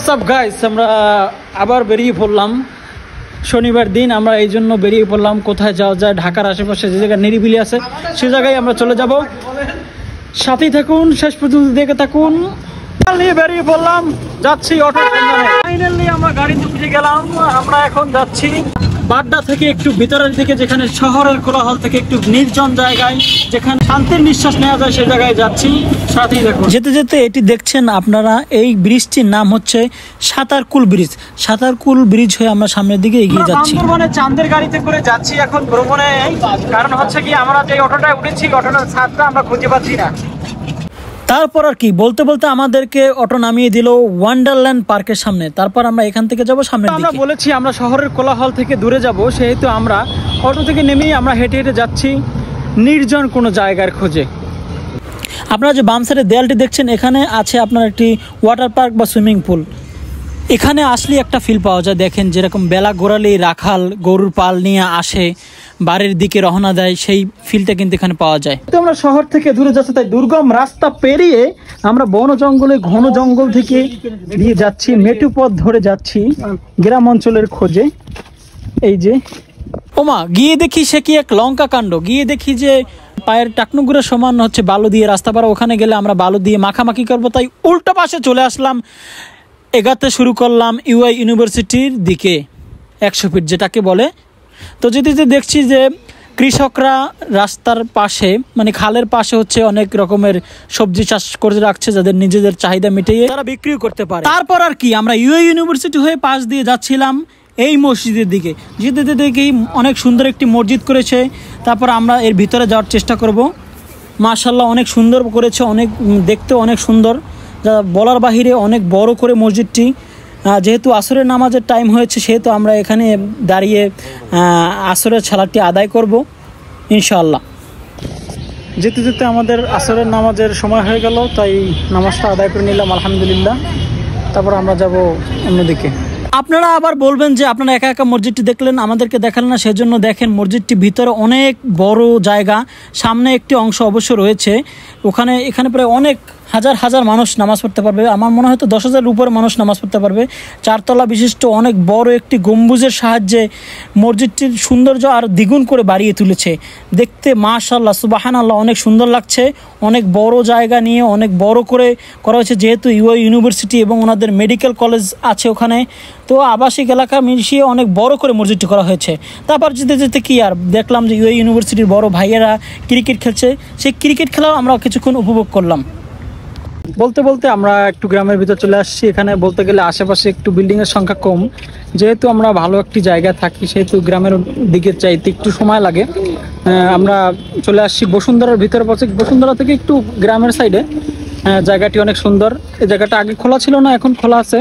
WhatsApp guys, আমরা আবার বেরিয়ে পড়লাম। শনিবার দিন আমরা এই জন্য বেরিয়ে পড়লাম। কোথায় যাওয়া যায়, ঢাকার আশেপাশে যে জায়গায় নিরিবিলি আছে সে জায়গায় আমরা চলে যাব। সাথেই থাকুন, শেষ পর্যন্ত দেখে থাকুন। নিয়ে বেরিয়ে পড়লাম, যাচ্ছি অটো সন্ধানে। ফাইনালি আমরা গাড়িতে উঠে গেলাম। আমরা এখন যাচ্ছি বাড্ডা থেকে একটু ভিতরের দিকে, যেখানে শহরের কোলাহল থেকে একটু নির্জন জায়গায়, যেখানে শান্তির নিঃশ্বাস নেওয়া যায় সেই জায়গায় যাচ্ছি। সাথেই দেখুন। যেতে যেতে এটি দেখছেন আপনারা, এই ব্রিজটির নাম হচ্ছে সাতারকুল ব্রিজ। সাতারকুল ব্রিজ হয়ে আমরা সামনের দিকে এগিয়ে যাচ্ছি। মানে চাঁদের গাড়িতে করে যাচ্ছি এখন ভ্রমণে। কারণ হচ্ছে কি, আমরা যে অটোটায় উঠেছি অটোটার ছাদটা আমরা খুঁজে পাচ্ছি না। তারপর আর কি বলতে বলতে আমাদেরকে অটো নামিয়ে দিল ওয়ান্ডারল্যান্ড পার্কের সামনে। তারপর আমরা এখান থেকে যাব সামনে। আমরা বলেছি আমরা শহরের কোলাহল থেকে দূরে যাব, সেহেতু আমরা অটো থেকে নেমেই আমরা হেঁটে হেঁটে যাচ্ছি নির্জন কোনো জায়গার খোঁজে। আপনারা যে বাম সাইডে দেয়ালটি দেখছেন, এখানে আছে আপনার একটি ওয়াটার পার্ক বা সুইমিং পুল। এখানে আসলে একটা ফিল পাওয়া যায়। দেখেন, যেরকম বেলা গোড়ালেই রাখাল গরুর পাল নিয়ে আসে, বাড়ির দিকে রওনা দেয়, সেই ফিলটা কিন্তু এখানে পাওয়া যায়। তো আমরা শহর থেকে দূরে যাচ্ছি, তাই দুর্গম রাস্তা পেরিয়ে আমরা বন জঙ্গলে, ঘন জঙ্গল থেকে দিয়ে যাচ্ছি, মেটু পথ ধরে যাচ্ছি গ্রাম অঞ্চলের খোঁজে। এই যে ওমা, গিয়ে দেখি সে কি এক লঙ্কা কাণ্ড। গিয়ে দেখি যে পায়ের টাকনুগুড়ের সমান হচ্ছে বালু দিয়ে রাস্তা পারা। ওখানে গেলে আমরা বালু দিয়ে মাখামাখি করবো, তাই উল্টো পাশে চলে আসলাম। এগাতে শুরু করলাম ইউআই ইউনিভার্সিটির দিকে, 100 ফিট যেটাকে বলে। তো যেতে দেখছি যে কৃষকরা রাস্তার পাশে, মানে খালের পাশে হচ্ছে অনেক রকমের সবজি চাষ করে রাখছে, যাদের নিজেদের চাহিদা মিটিয়ে তারা বিক্রিও করতে পারে। তারপর আর কি আমরা ইউআই ইউনিভার্সিটি হয়ে পাশ দিয়ে যাচ্ছিলাম এই মসজিদের দিকে। যেতে দেখি অনেক সুন্দর একটি মসজিদ করেছে। তারপর আমরা এর ভিতরে যাওয়ার চেষ্টা করব। মাশাআল্লাহ, অনেক সুন্দর করেছে, অনেক দেখতে অনেক সুন্দর, যা বলার বাহিরে। অনেক বড় করে মসজিদটি। যেহেতু আসরের নামাজের টাইম হয়েছে, সেহেতু আমরা এখানে দাঁড়িয়ে আসরের সালাতটি আদায় করব ইনশাআল্লাহ। যেতে যেতে আমাদের আসরের নামাজের সময় হয়ে গেল, তাই নামাজটা আদায় করে নিলাম আলহামদুলিল্লাহ। তারপর আমরা যাব অন্যদিকে। আপনারা আবার বলবেন যে আপনারা একা একা মসজিদটি দেখলেন, আমাদেরকে দেখালেন না। সেজন্য দেখেন, মসজিদটি ভিতরে অনেক বড় জায়গা, সামনে একটি অংশ অবশ্য রয়েছে। এখানে প্রায় অনেক হাজার হাজার মানুষ নামাজ পড়তে পারবে। আমার মনে হয় তো 10,000-এর উপরে মানুষ নামাজ পড়তে পারবে। 4 তলা বিশিষ্ট অনেক বড় একটি গম্বুজের সাহায্যে মসজিদটির সৌন্দর্য আর দ্বিগুণ করে বাড়িয়ে তুলেছে। দেখতে মাশাআল্লাহ, সুবহানাল্লাহ, অনেক সুন্দর লাগছে। অনেক বড় জায়গা নিয়ে অনেক বড় করে করা হয়েছে, যেহেতু ইউআই ইউনিভার্সিটি এবং ওনাদের মেডিকেল কলেজ আছে ওখানে। তো আবাসিক এলাকা মিশিয়ে অনেক বড় করে মসজিদটি করা হয়েছে। তারপর যেতে যেতে কি আর দেখলাম যে ইউআই ইউনিভার্সিটির বড় ভাইয়েরা ক্রিকেট খেলছে। সেই ক্রিকেট খেলাও আমরা কিছুক্ষণ উপভোগ করলাম। বলতে বলতে আমরা একটু গ্রামের ভিতর চলে আসছি। এখানে বলতে গেলে আশেপাশে একটু বিল্ডিংয়ের সংখ্যা কম। যেহেতু আমরা ভালো একটি জায়গায় থাকি, সেহেতু গ্রামের দিকে চাইতে একটু সময় লাগে। আমরা চলে আসছি বসুন্ধরার ভিতরে। বসুন্ধরা থেকে একটু গ্রামের সাইডে। জায়গাটি অনেক সুন্দর। এই জায়গাটা আগে খোলা ছিল না, এখন খোলা আছে।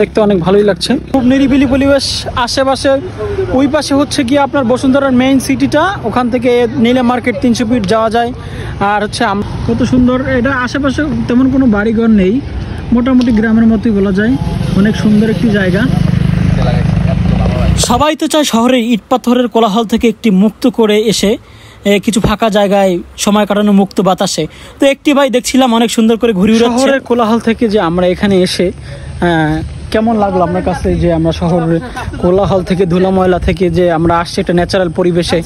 দেখতে অনেক ভালোই লাগছে, খুব নিরিবিলি পরিবেশ। আশেপাশে ওই পাশে হচ্ছে গিয়ে আপনার বসুন্ধরার মেইন সিটিটা। ওখান থেকে নীলা মার্কেট 300 ফিট যাওয়া যায়। আর হচ্ছে কত সুন্দর এটা। আশেপাশে তেমন কোনো বাড়িঘর নেই, মোটামুটি গ্রামের মতোই বলা যায়। অনেক সুন্দর একটি জায়গা। সবাই তো চায় শহরের ইট পাথরের কোলাহল থেকে একটি মুক্ত করে এসে কিছু ফাঁকা জায়গায় সময় কাটানো, মুক্ত বাতাসে। তো একটি ভাই দেখছিলাম অনেক সুন্দর করে ঘুরে উড়াচ্ছে। শহরের কোলাহল থেকে যে আমরা এখানে এসে কেমন লাগলো আপনার কাছে, যে আমরা শহরের কোলাহল থেকে, ধুলা ময়লা থেকে যে আমরা আসছি একটা ন্যাচারাল পরিবেশে?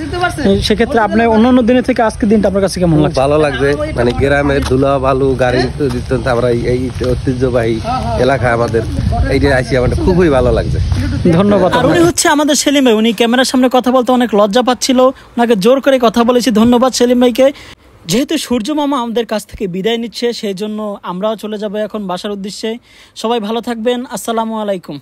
সেক্ষেত্রে আপনি অন্যান্য দিনের থেকে আজকের দিনটা আপনার কাছে কেমন লাগছে? ভালো লাগছে। মানে গ্রামের ধুলা বালু গাড়ি আমরা এই ঐতিহ্যবাহী এলাকা আমাদের এইটা আসি, আমাদের খুবই ভালো লাগছে। ধন্যবাদ। আর উনি হচ্ছে আমাদের সেলিম ভাই। উনি ক্যামেরার সামনে কথা বলতে অনেক লজ্জা পাচ্ছিল, ওনাকে জোর করে কথা বলেছি। ধন্যবাদ সেলিম ভাইকে। যেহেতু সূর্য মামা আমাদের কাছ থেকে বিদায় নিচ্ছে, সেই জন্য আমরাও চলে যাব এখন বাসার উদ্দেশ্যে। সবাই ভালো থাকবেন। আসসালামু আলাইকুম।